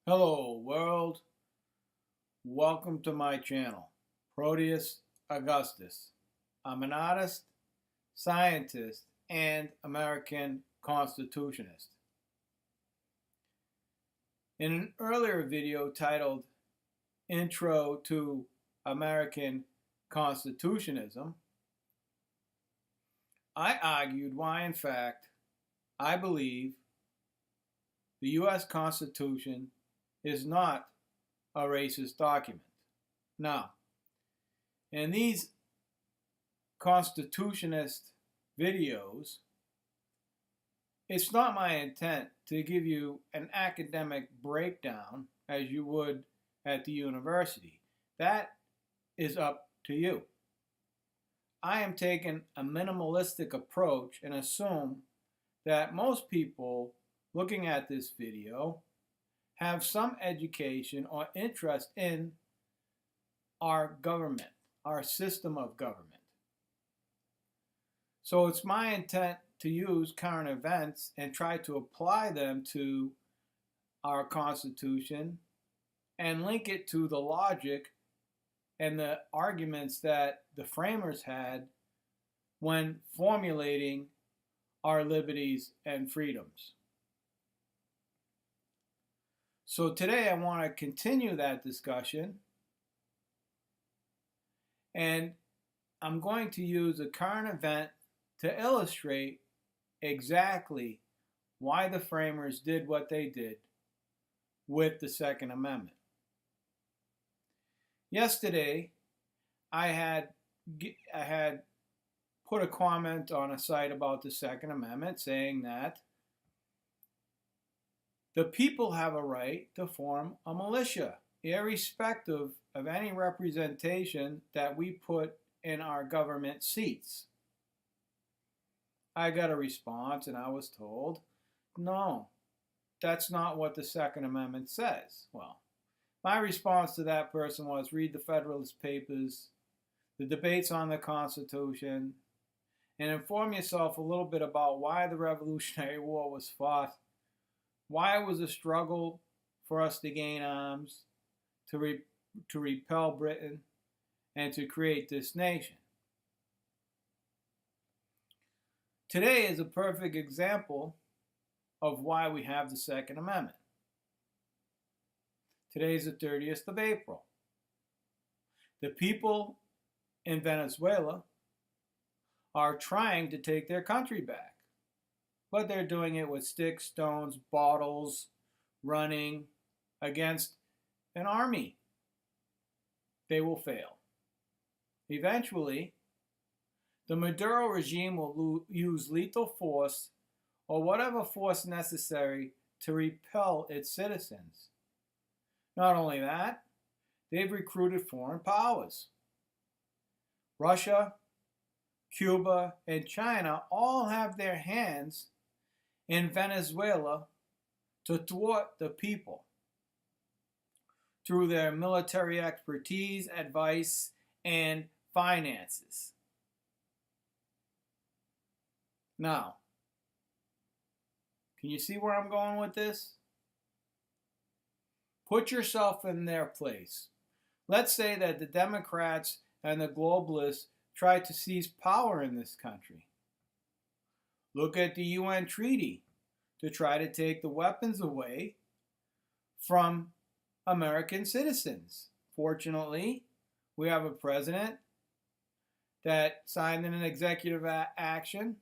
Hello world, welcome to my channel, Proteus Augustus. I'm an artist, scientist, and American Constitutionist. In an earlier video titled Intro to American Constitutionism, I argued why in fact I believe the U.S. Constitution is not a racist document. Now, in these constitutionist videos, it's not my intent to give you an academic breakdown as you would at the university. That is up to you. I am taking a minimalistic approach and assume that most people looking at this video have some education or interest in our government, our system of government. So it's my intent to use current events and try to apply them to our Constitution and link it to the logic and the arguments that the framers had when formulating our liberties and freedoms. So today I want to continue that discussion, and I'm going to use a current event to illustrate exactly why the framers did what they did with the Second Amendment. Yesterday, I had put a comment on a site about the Second Amendment saying that the people have a right to form a militia, irrespective of any representation that we put in our government seats. I got a response and I was told, no, that's not what the Second Amendment says. Well, my response to that person was read the Federalist Papers, the debates on the Constitution, and inform yourself a little bit about why the Revolutionary War was fought, why it was a struggle for us to gain arms, to repel Britain, and to create this nation. Today is a perfect example of why we have the Second Amendment. Today is the 30th of April. The people in Venezuela are trying to take their country back. But they're doing it with sticks, stones, bottles, running against an army. They will fail. Eventually, the Maduro regime will use lethal force or whatever force necessary to repel its citizens. Not only that, they've recruited foreign powers. Russia, Cuba, and China all have their hands in Venezuela to thwart the people through their military expertise, advice, and finances. Now, can you see where I'm going with this? Put yourself in their place. Let's say that the Democrats and the globalists try to seize power in this country. Look at the UN treaty to try to take the weapons away from American citizens. Fortunately, we have a president that signed an executive action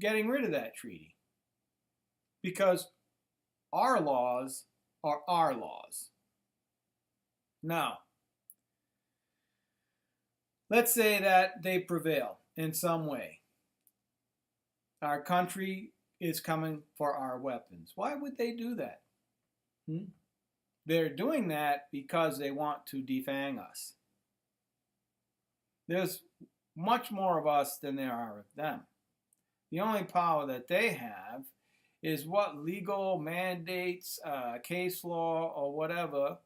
getting rid of that treaty. Because our laws are our laws. Now, let's say that they prevail in some way. Our country is coming for our weapons. Why would they do that? They're doing that because they want to defang us. There's much more of us than there are of them. The only power that they have is what legal mandates, case law, or whatever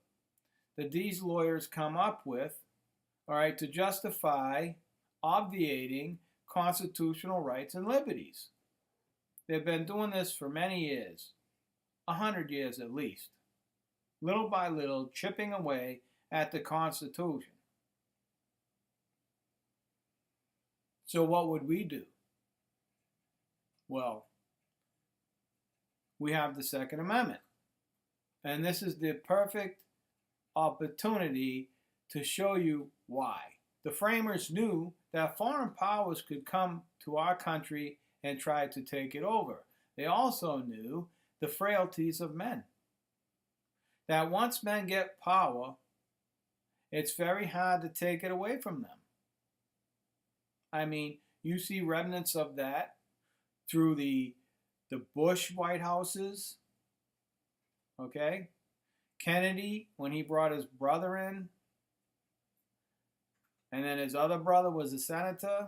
that these lawyers come up with, all right, to justify obviating constitutional rights and liberties. They've been doing this for many years. 100 years at least, little by little, chipping away at the Constitution. So what would we do? Well, we have the Second Amendment. And this is the perfect opportunity to show you why. The framers knew that foreign powers could come to our country and try to take it over. They also knew the frailties of men. That once men get power, it's very hard to take it away from them. I mean, you see remnants of that through the Bush White Houses, okay? Kennedy, when he brought his brother in, and then his other brother was a senator.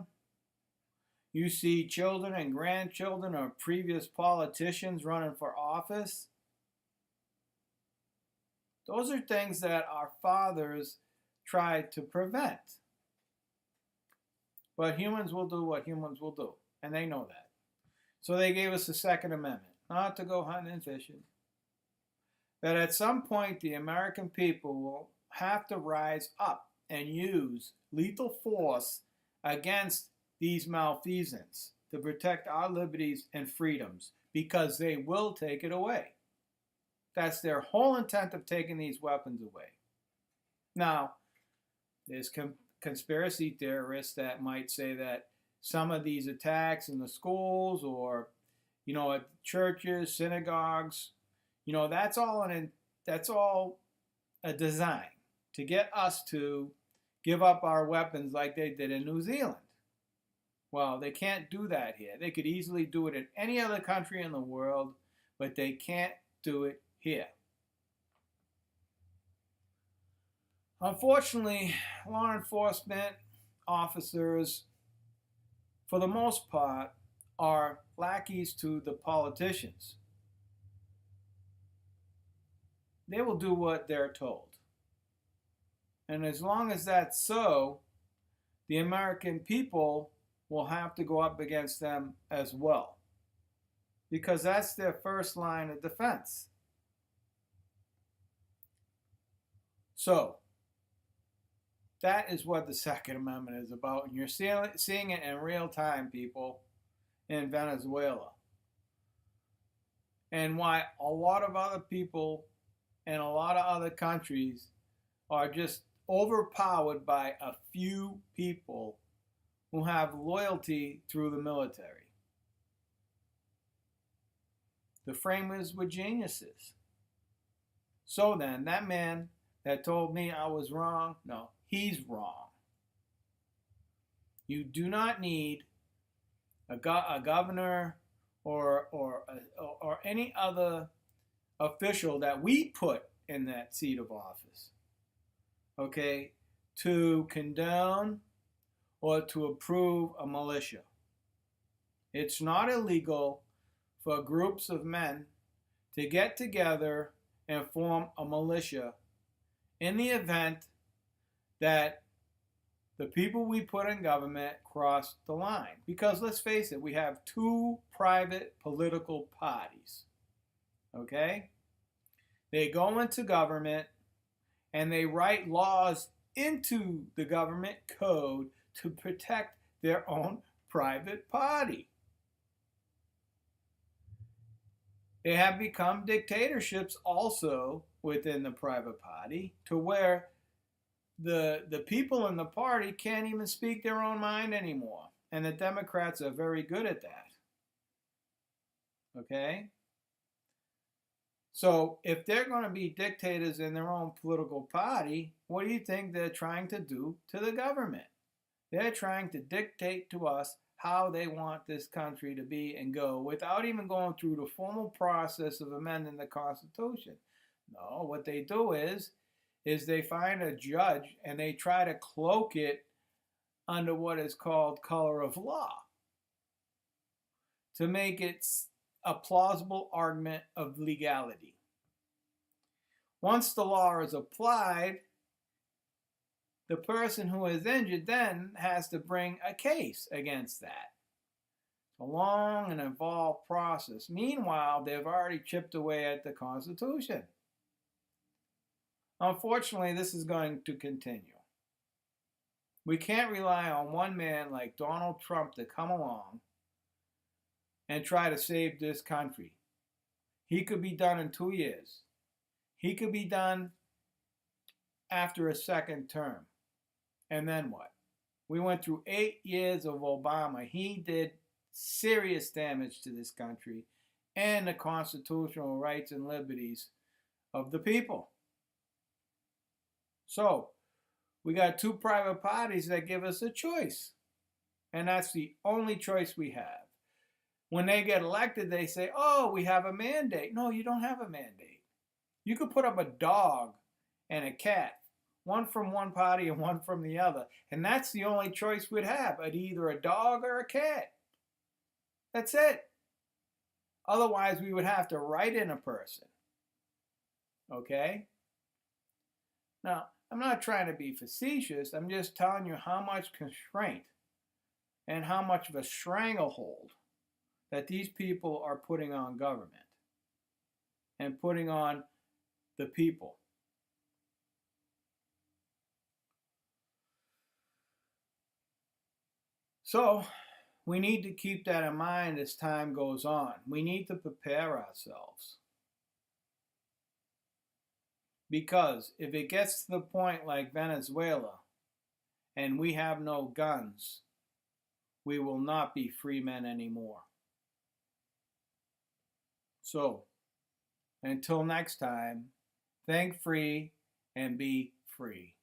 You see children and grandchildren of previous politicians running for office. Those are things that our fathers tried to prevent. But humans will do what humans will do, and they know that. So they gave us the Second Amendment, not to go hunting and fishing. That at some point the American people will have to rise up and use lethal force against these malfeasance to protect our liberties and freedoms, because they will take it away. That's their whole intent of taking these weapons away. Now, there's conspiracy theorists that might say that some of these attacks in the schools or, at churches, synagogues, that's all a design to get us to give up our weapons like they did in New Zealand. Well, they can't do that here. They could easily do it in any other country in the world, but they can't do it here. Unfortunately, law enforcement officers, for the most part, are lackeys to the politicians. They will do what they're told. And as long as that's so, the American people will have to go up against them as well, because that's their first line of defense. So, that is what the Second Amendment is about, and you're seeing it in real time, people, in Venezuela. And why a lot of other people in a lot of other countries are just overpowered by a few people who have loyalty through the military. The framers were geniuses. So then, that man that told me I was wrong, no, he's wrong. You do not need a governor or any other official that we put in that seat of office, okay, to condone or to approve a militia. It's not illegal for groups of men to get together and form a militia in the event that the people we put in government cross the line. Because let's face it, we have two private political parties, okay? They go into government and they write laws into the government code to protect their own private party. They have become dictatorships also within the private party, to where the people in the party can't even speak their own mind anymore. And the Democrats are very good at that. Okay? So if they're going to be dictators in their own political party, what do you think they're trying to do to the government? They're trying to dictate to us how they want this country to be and go without even going through the formal process of amending the Constitution. No, what they do is they find a judge and they try to cloak it under what is called color of law to make it a plausible argument of legality. Once the law is applied, the person who is injured then has to bring a case against that. A long and involved process. Meanwhile, they've already chipped away at the Constitution. Unfortunately, this is going to continue. We can't rely on one man like Donald Trump to come along and try to save this country. He could be done in 2 years. He could be done after a second term. And then what? We went through 8 years of Obama. He did serious damage to this country and the constitutional rights and liberties of the people. So, we got two private parties that give us a choice. And that's the only choice we have. When they get elected, they say, oh, we have a mandate. No, you don't have a mandate. You could put up a dog and a cat, one from one party and one from the other. And that's the only choice we'd have, either a dog or a cat. That's it. Otherwise, we would have to write in a person. Okay? Now, I'm not trying to be facetious. I'm just telling you how much constraint and how much of a stranglehold that these people are putting on government and putting on the people. So, we need to keep that in mind as time goes on. We need to prepare ourselves. Because if it gets to the point like Venezuela and we have no guns, we will not be free men anymore. So, until next time, think free and be free.